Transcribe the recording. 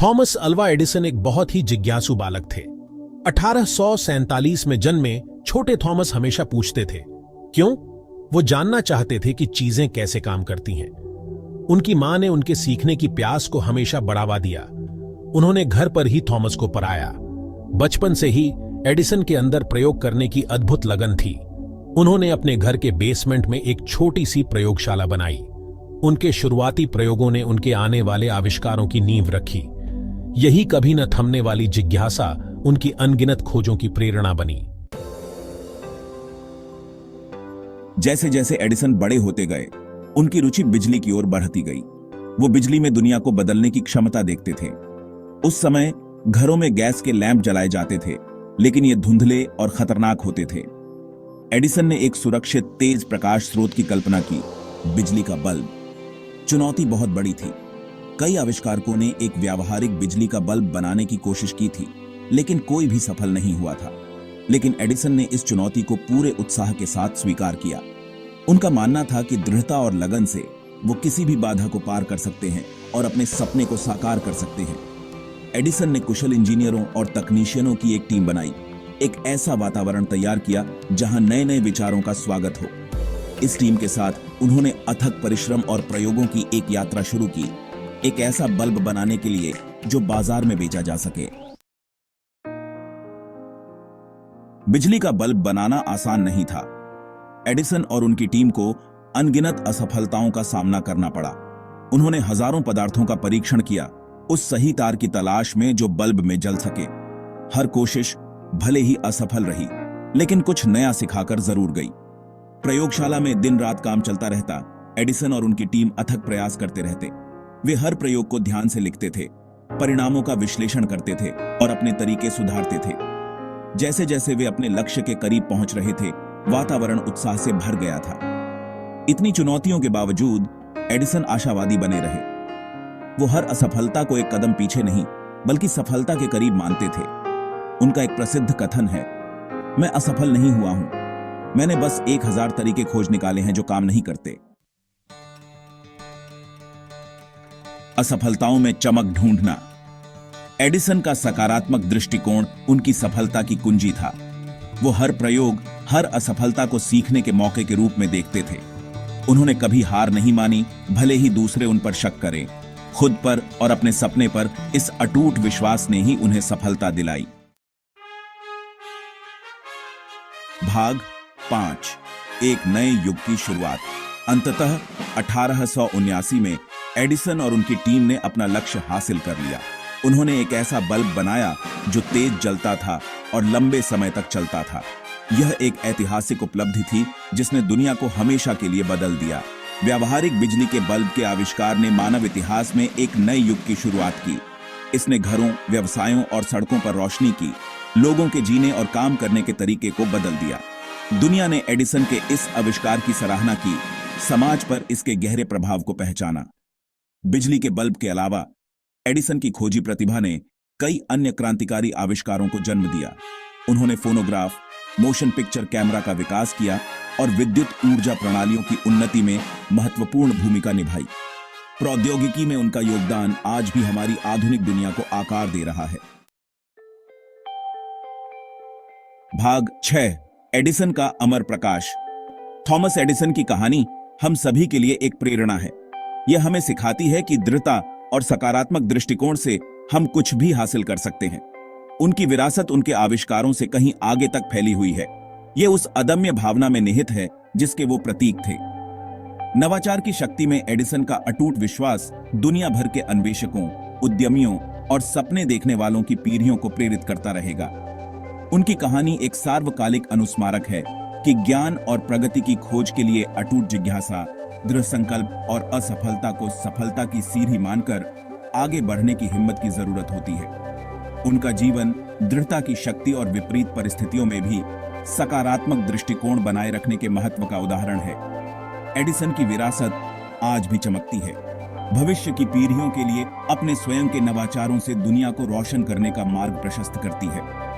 Thomas Alva Edison एक बहुत ही जिज्ञासु बालक थे। 1847 में जन्मे छोटे थॉमस हमेशा पूछते थे क्यों। वो जानना चाहते थे कि चीजें कैसे काम करती हैं। उनकी मां ने उनके सीखने की प्यास को हमेशा बढ़ावा दिया। उन्होंने घर पर ही थॉमस को पढ़ाया। बचपन से ही एडिसन के अंदर प्रयोग करने की अद्भुत लगन थी। उन्होंने अपने घर के बेसमेंट में एक छोटी सी प्रयोगशाला बनाई। उनके शुरुआती प्रयोगों ने उनके आने वाले आविष्कारों की नींव रखी। यही कभी न थमने वाली जिज्ञासा उनकी अनगिनत खोजों की प्रेरणा बनी। जैसे जैसे एडिसन बड़े होते गए, उनकी रुचि बिजली की ओर बढ़ती गई। वो बिजली में दुनिया को बदलने की क्षमता देखते थे। उस समय घरों में गैस के लैंप जलाए जाते थे, लेकिन ये धुंधले और खतरनाक होते थे। एडिसन ने एक सुरक्षित तेज प्रकाश स्रोत की कल्पना की, बिजली का बल्ब। चुनौती बहुत बड़ी थी। कई आविष्कारकों ने एक व्यावहारिक बिजली का बल्ब बनाने की कोशिश की थी, लेकिन कोई भी सफल नहीं हुआ था। लेकिन एडिसन ने इस चुनौती को पूरे उत्साह के साथ स्वीकार किया। उनका मानना था कि दृढ़ता और लगन से वो किसी भी बाधा को पार कर सकते हैं और अपने सपने को साकार कर सकते हैं। एडिसन ने कुशल इंजीनियरों और तकनीशियनों की एक टीम बनाई, एक ऐसा वातावरण तैयार किया जहां नए नए विचारों का स्वागत हो। इस टीम के साथ उन्होंने अथक परिश्रम और प्रयोगों की एक यात्रा शुरू की, एक ऐसा बल्ब बनाने के लिए जो बाजार में बेचा जा सके। बिजली का बल्ब बनाना आसान नहीं था। एडिसन और उनकी टीम को अनगिनत असफलताओं का सामना करना पड़ा। उन्होंने हजारों पदार्थों का परीक्षण किया, उस सही तार की तलाश में जो बल्ब में जल सके। हर कोशिश भले ही असफल रही, लेकिन कुछ नया सिखाकर जरूर गई। प्रयोगशाला में दिन रात काम चलता रहता। एडिसन और उनकी टीम अथक प्रयास करते रहते। वे हर प्रयोग को ध्यान से लिखते थे, परिणामों का विश्लेषण करते थे और अपने तरीके सुधारते थे। जैसे जैसे वे अपने लक्ष्य के करीब पहुंच रहे थे, वातावरण उत्साह से भर गया था। इतनी चुनौतियों के बावजूद एडिसन आशावादी बने रहे। वो हर असफलता को एक कदम पीछे नहीं, बल्कि सफलता के करीब मानते थे। उनका एक प्रसिद्ध कथन है, मैं असफल नहीं हुआ हूं, मैंने बस 1000 तरीके खोज निकाले हैं जो काम नहीं करते। असफलताओं में चमक ढूंढना। एडिसन का सकारात्मक दृष्टिकोण उनकी सफलता की कुंजी था। वो हर प्रयोग, हर असफलता को सीखने के मौके के रूप में देखते थे। उन्होंने कभी हार नहीं मानी, भले ही दूसरे उन पर शक करें। खुद पर और अपने सपने पर इस अटूट विश्वास ने ही उन्हें सफलता दिलाई। भाग 5, एक नए युग की शुरुआत। अंततः 1879 में एडिसन और उनकी टीम ने अपना लक्ष्य हासिल कर लिया। उन्होंने एक ऐसा बल्ब बनाया जो तेज जलता था और लंबे समय तक चलता था। यह एक ऐतिहासिक उपलब्धि थी जिसने दुनिया को हमेशा के लिए बदल दिया। व्यावहारिक बिजली के बल्ब के आविष्कार ने मानव इतिहास में एक नए युग की शुरुआत की। इसने घरों, व्यवसायों और सड़कों पर रोशनी की, लोगों के जीने और काम करने के तरीके को बदल दिया। दुनिया ने एडिसन के इस आविष्कार की सराहना की, समाज पर इसके गहरे प्रभाव को पहचाना। बिजली के बल्ब के अलावा एडिसन की खोजी प्रतिभा ने कई अन्य क्रांतिकारी आविष्कारों को जन्म दिया। उन्होंने फोनोग्राफ, मोशन पिक्चर कैमरा का विकास किया और विद्युत ऊर्जा प्रणालियों की उन्नति में महत्वपूर्ण भूमिका निभाई। प्रौद्योगिकी में उनका योगदान आज भी हमारी आधुनिक दुनिया को आकार दे रहा है। भाग 6, एडिसन का अमर प्रकाश। थॉमस एडिसन की कहानी हम सभी के लिए एक प्रेरणा है। यह हमें सिखाती है कि दृढ़ता और सकारात्मक दृष्टिकोण से हम कुछ भी हासिल कर सकते हैं। उनकी विरासत उनके आविष्कारों से कहीं आगे तक फैली हुई है। यह उस अदम्य भावना में निहित है जिसके वो प्रतीक थे। नवाचार की शक्ति में एडिसन का अटूट विश्वास दुनिया भर के अन्वेषकों, उद्यमियों और सपने देखने वालों की पीढ़ियों को प्रेरित करता रहेगा। उनकी कहानी एक सार्वकालिक अनुस्मारक है कि ज्ञान और प्रगति की खोज के लिए अटूट जिज्ञासा, दृढ़ संकल्प और असफलता को सफलता की सीढ़ी मानकर आगे बढ़ने की हिम्मत की जरूरत होती है। उनका जीवन दृढ़ता की शक्ति और विपरीत परिस्थितियों में भी सकारात्मक दृष्टिकोण बनाए रखने के महत्व का उदाहरण है। एडिसन की विरासत आज भी चमकती है। भविष्य की पीढ़ियों के लिए अपने स्वयं के नवाचारों से दुनिया को रोशन करने का मार्ग प्रशस्त करती है।